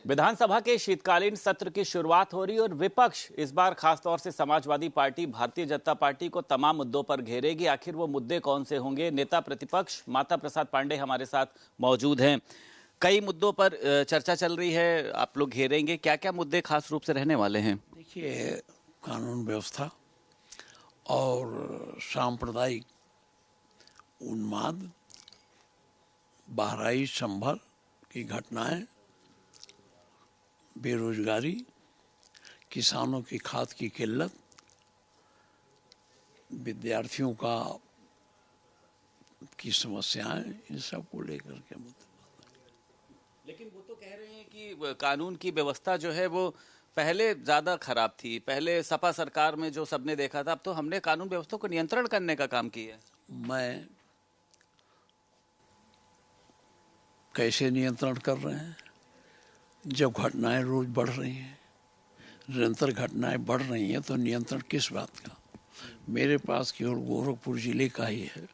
विधानसभा के शीतकालीन सत्र की शुरुआत हो रही और विपक्ष इस बार खासतौर से समाजवादी पार्टी भारतीय जनता पार्टी को तमाम मुद्दों पर घेरेगी। आखिर वो मुद्दे कौन से होंगे? नेता प्रतिपक्ष माता प्रसाद पांडे हमारे साथ मौजूद हैं। कई मुद्दों पर चर्चा चल रही है, आप लोग घेरेंगे। क्या क्या मुद्दे खास रूप से रहने वाले हैं? देखिए, कानून व्यवस्था और सांप्रदायिक उन्माद, बहराइच संभल की घटनाएं, बेरोजगारी, किसानों की खाद की किल्लत, विद्यार्थियों की समस्याएं, इन सब को लेकर के मुद्दे। लेकिन वो तो कह रहे हैं कि कानून की व्यवस्था जो है वो पहले ज्यादा खराब थी। पहले सपा सरकार में जो सबने देखा था, अब तो हमने कानून व्यवस्था को नियंत्रण करने का काम किया है। मैं कैसे नियंत्रण कर रहे हैं जब घटनाएं रोज बढ़ रही हैं, निरंतर घटनाएं बढ़ रही हैं, तो नियंत्रण किस बात का? मेरे पास केवल गोरखपुर जिले का ही है,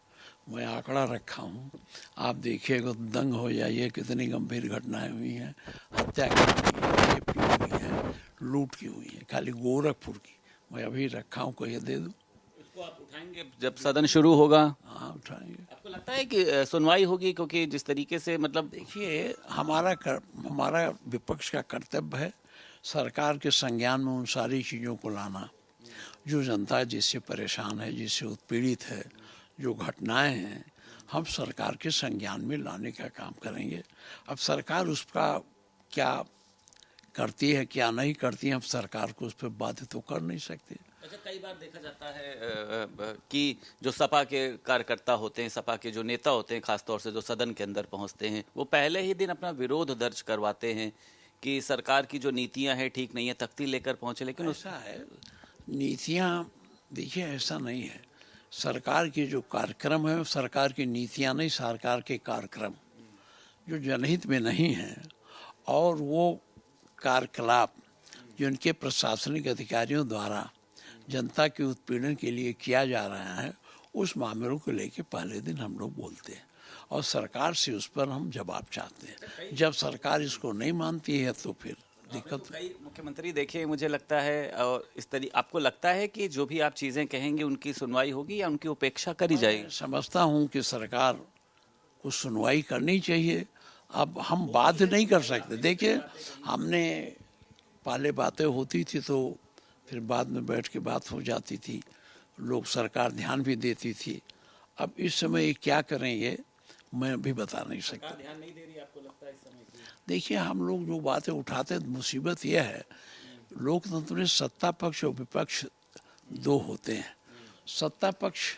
मैं आंकड़ा रखा हूँ। आप देखिएगा तो दंग हो जाइए, कितनी गंभीर घटनाएं हुई हैं। हत्या की हुई है, रेप की हुई है, लूट की हुई है, खाली गोरखपुर की मैं अभी रखा हूँ। कोई दे दूँ? इसको आप उठाएंगे जब सदन शुरू होगा? हाँ, उठाएंगे। आपको लगता है कि सुनवाई होगी? क्योंकि जिस तरीके से देखिए, हमारा विपक्ष का कर्तव्य है सरकार के संज्ञान में उन सारी चीज़ों को लाना जो जनता जिससे परेशान है, जिससे उत्पीड़ित है, जो घटनाएं हैं, हम सरकार के संज्ञान में लाने का काम करेंगे। अब सरकार उसका क्या करती है, क्या नहीं करती है, हम सरकार को उस पर बाध्य तो कर नहीं सकते। अच्छा, कई बार देखा जाता है कि जो सपा के कार्यकर्ता होते हैं, सपा के जो नेता होते हैं, खासतौर से जो सदन के अंदर पहुंचते हैं, वो पहले ही दिन अपना विरोध दर्ज करवाते हैं कि सरकार की जो नीतियां हैं ठीक नहीं है, तख्ती लेकर पहुंचे। लेकिन ऐसा है, नीतियां, देखिए ऐसा नहीं है। सरकार के जो कार्यक्रम है, सरकार की नीतियां नहीं, सरकार के कार्यक्रम जो जनहित में नहीं है और वो कार्यकलाप जो उनके प्रशासनिक अधिकारियों द्वारा जनता के उत्पीड़न के लिए किया जा रहा है, उस मामलों को लेके पहले दिन हम लोग बोलते हैं और सरकार से उस पर हम जवाब चाहते हैं। जब सरकार इसको नहीं मानती है तो फिर दिक्कत। कई मुख्यमंत्री देखे, मुझे लगता है, और इस तरीके आपको लगता है कि जो भी आप चीजें कहेंगे उनकी सुनवाई होगी या उनकी उपेक्षा करी जाएगी? समझता हूँ कि सरकार को सुनवाई करनी चाहिए। अब हम बाध्य नहीं कर सकते। देखिए, हमने पहले बातें होती थी तो फिर बाद में बैठ के बात हो जाती थी, लोग सरकार ध्यान भी देती थी। अब इस समय क्या करें ये मैं भी बता नहीं सकता। ध्यान नहीं दे रही आपको लगता है इस समय की? देखिए, हम लोग जो बातें उठाते हैं, मुसीबत यह है लोकतंत्र में सत्ता पक्ष और विपक्ष दो होते हैं। सत्ता पक्ष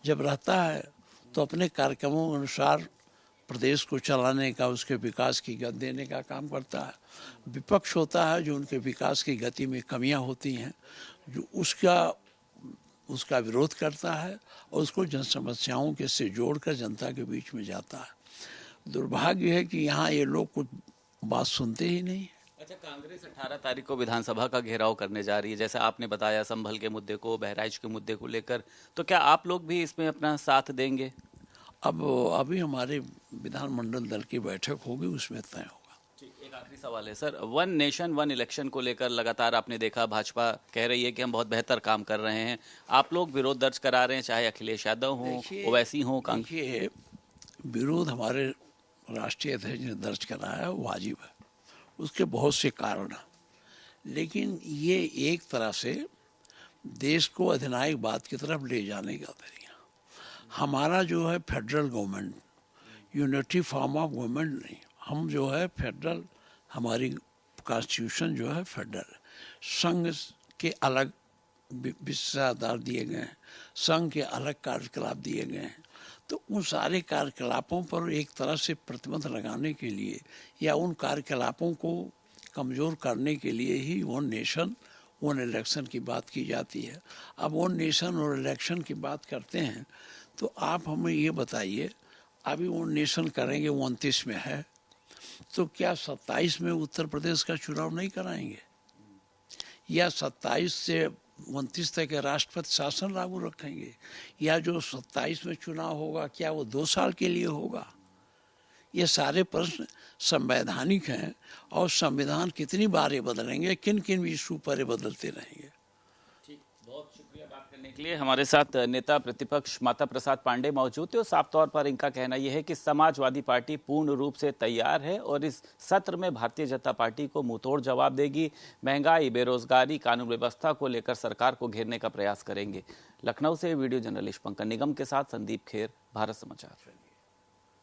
जब रहता है तो अपने कार्यक्रमों के अनुसार प्रदेश को चलाने का, उसके विकास की गति देने का काम करता है। विपक्ष होता है जो उनके विकास की गति में कमियां होती हैं, जो उसका विरोध करता है और उसको जन समस्याओं के से जोड़कर जनता के बीच में जाता है। दुर्भाग्य है कि यहाँ ये लोग कुछ बात सुनते ही नहीं। अच्छा, कांग्रेस 18 तारीख को विधानसभा का घेराव करने जा रही है, जैसे आपने बताया, संभल के मुद्दे को, बहराइच के मुद्दे को लेकर, तो क्या आप लोग भी इसमें अपना साथ देंगे? अब अभी हमारे विधानमंडल दल की बैठक होगी, उसमें तय होगा। एक आखिरी सवाल है sir, one nation one election को लेकर लगातार आपने देखा भाजपा कह रही है कि हम बहुत बेहतर काम कर रहे हैं, आप लोग विरोध दर्ज करा रहे हैं, चाहे अखिलेश यादव हो, ओवैसी हो। देखिए, विरोध हमारे राष्ट्रीय अध्यक्ष ने दर्ज कराया, वाजिब है, उसके बहुत से कारण हैं, लेकिन ये एक तरह से देश को अधिनायकवाद की तरफ ले जाने का तरीका। हमारा जो है federal government, unity form of government नहीं, हम जो है फेडरल, हमारी कॉन्स्टिट्यूशन जो है फेडरल, संघ के अलग विशेषाधिकार दिए गए हैं, संघ के अलग कार्यकलाप दिए गए हैं। तो उन सारे कार्यकलापों पर एक तरह से प्रतिबंध लगाने के लिए या उन कार्यकलापों को कमज़ोर करने के लिए ही वन नेशन वन इलेक्शन की बात की जाती है। अब वन नेशन और इलेक्शन की बात करते हैं तो आप हमें ये बताइए, अभी वन नेशन करेंगे, 29 में है, तो क्या 27 में उत्तर प्रदेश का चुनाव नहीं कराएंगे? या 27 से 29 तक राष्ट्रपति शासन लागू रखेंगे? या जो 27 में चुनाव होगा क्या वो 2 साल के लिए होगा? ये सारे प्रश्न संवैधानिक हैं और संविधान कितनी बार ये बदलेंगे, किन किन इशू पर ये बदलते रहेंगे। बहुत शुक्रिया बात करने के लिए। हमारे साथ नेता प्रतिपक्ष माता प्रसाद पांडे मौजूद थे और साफ तौर पर इनका कहना यह है कि समाजवादी पार्टी पूर्ण रूप से तैयार है और इस सत्र में भारतीय जनता पार्टी को मुंहतोड़ जवाब देगी। महंगाई, बेरोजगारी, कानून व्यवस्था को लेकर सरकार को घेरने का प्रयास करेंगे। लखनऊ से वीडियो जर्नलिस्ट पंकज निगम के साथ संदीप खेर, भारत समाचार।